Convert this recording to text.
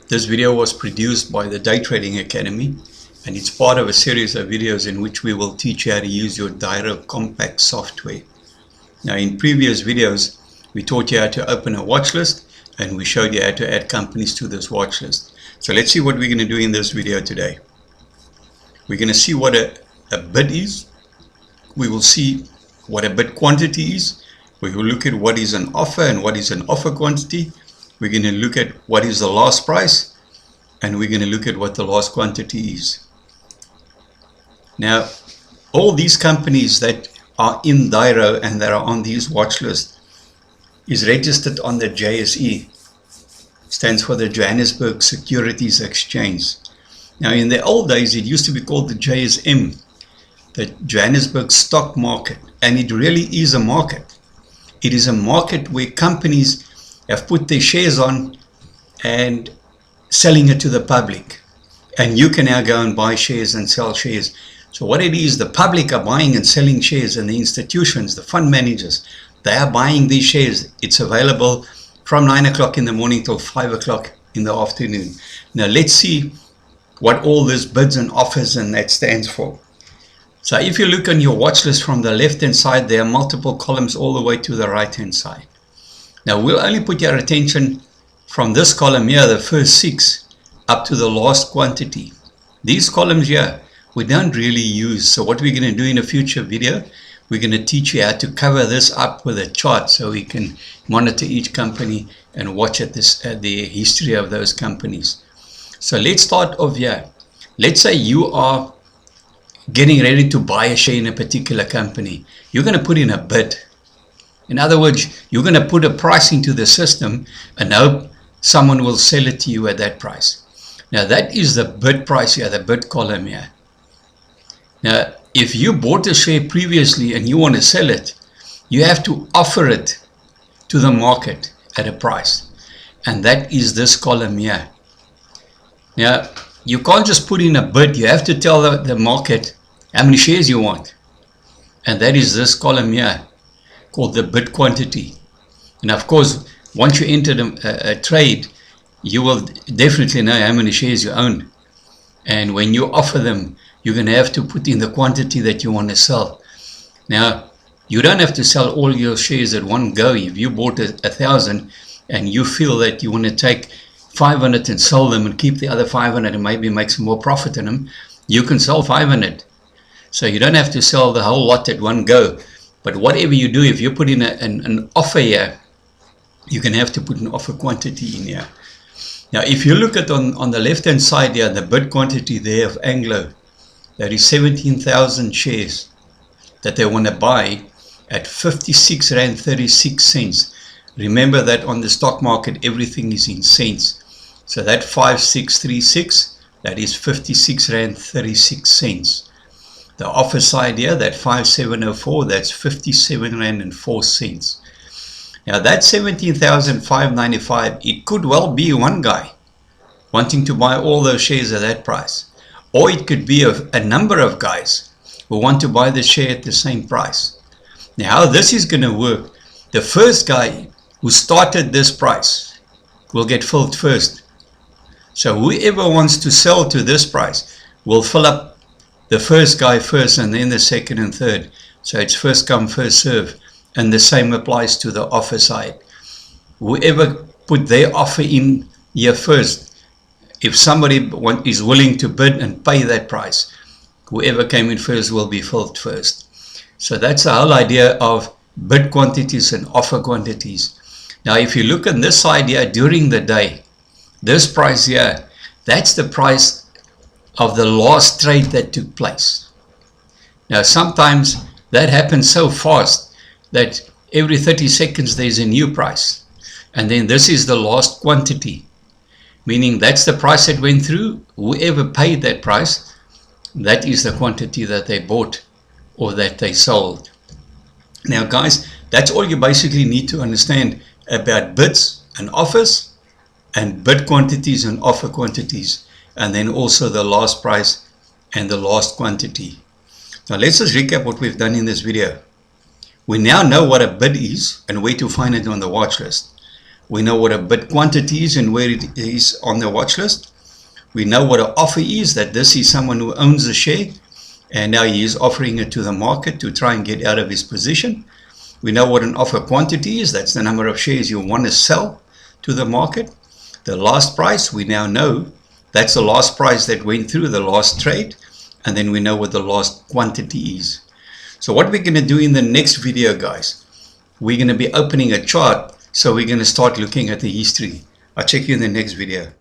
This video was produced by the Day Trading Academy, and it's part of a series of videos in which we will teach you how to use your Diro compact software. Now, in previous videos, we taught you how to open a watch list, and we showed you how to add companies to this watch list. So let's see what we're going to do in this video today. We're going to see what a bid is. We will see what a bid quantity is. We will look at what is an offer and what is an offer quantity. We're going to look at what is the last price, and we're going to look at what the last quantity is. Now, all these companies that are in Diro and that are on these watch lists is registered on the JSE. Stands for the Johannesburg Securities Exchange. Now, in the old days, it used to be called the JSM, the Johannesburg Stock Market, and it really is a market. It is a market where companies have put their shares on and selling it to the public, and you can now go and buy shares and sell shares. So what it is, the public are buying and selling shares, and the institutions, the fund managers, they are buying these shares. It's available from 9 o'clock in the morning till 5 o'clock in the afternoon. Now let's see what all this bids and offers and that stands for. So if you look on your watch list from the left hand side, there are multiple columns all the way to the right hand side. Now we'll only put your attention from this column here, the first 6, up to the last quantity. These columns here we don't really use. So what we're going to do in a future video, we're going to teach you how to cover this up with a chart so we can monitor each company and watch at the history of those companies. So let's start off here. Let's say you are getting ready to buy a share in a particular company. You're going to put in a bid. In other words, you're going to put a price into the system and hope someone will sell it to you at that price. Now that is the bid price here, the bid column here. Now, if you bought a share previously and you want to sell it, you have to offer it to the market at a price. And that is this column here. Now, you can't just put in a bid. You have to tell the market how many shares you want. And that is this column here, called the bid quantity. And of course, once you enter a trade, you will definitely know how many shares you own. And when you offer them, you're going to have to put in the quantity that you want to sell. Now, you don't have to sell all your shares at one go. If you bought 1,000 and you feel that you want to take 500 and sell them and keep the other 500 and maybe make some more profit in them, you can sell 500. So you don't have to sell the whole lot at one go. But whatever you do, if you put in an offer here, you're going to have to put an offer quantity in here. Now, if you look at on the left-hand side here, the bid quantity there of Anglo, that is 17,000 shares that they want to buy at 56.36 rand. Remember that on the stock market, everything is in cents. So that 5636, that is 56.36 rand. The offer side here, that 5704, that's 57.04 rand. Now that 17,595, it could well be one guy wanting to buy all those shares at that price. Or it could be a number of guys who want to buy the share at the same price. Now how this is going to work, the first guy who started this price will get filled first. So whoever wants to sell to this price will fill up the first guy first, and then the second and third. So it's first come, first serve. And the same applies to the offer side. Whoever put their offer in here first, if somebody is willing to bid and pay that price, whoever came in first will be filled first. So that's the whole idea of bid quantities and offer quantities. Now if you look on this side here, during the day, this price here, that's the price of the last trade that took place. Now sometimes that happens so fast that every 30 seconds there's a new price. And then this is the last quantity, meaning that's the price that went through. Whoever paid that price, that is the quantity that they bought or that they sold. Now guys, that's all you basically need to understand about bids and offers, and bid quantities and offer quantities, and then also the last price and the last quantity. Now let's just recap what we've done in this video. We now know what a bid is and where to find it on the watch list. We know what a bid quantity is and where it is on the watch list. We know what an offer is, that this is someone who owns the share and now he is offering it to the market to try and get out of his position. We know what an offer quantity is, that's the number of shares you want to sell to the market. The last price, we now know that's the last price that went through the last trade, and then we know what the last quantity is. So what we're going to do in the next video, guys, we're going to be opening a chart, so we're going to start looking at the history. I'll check you in the next video.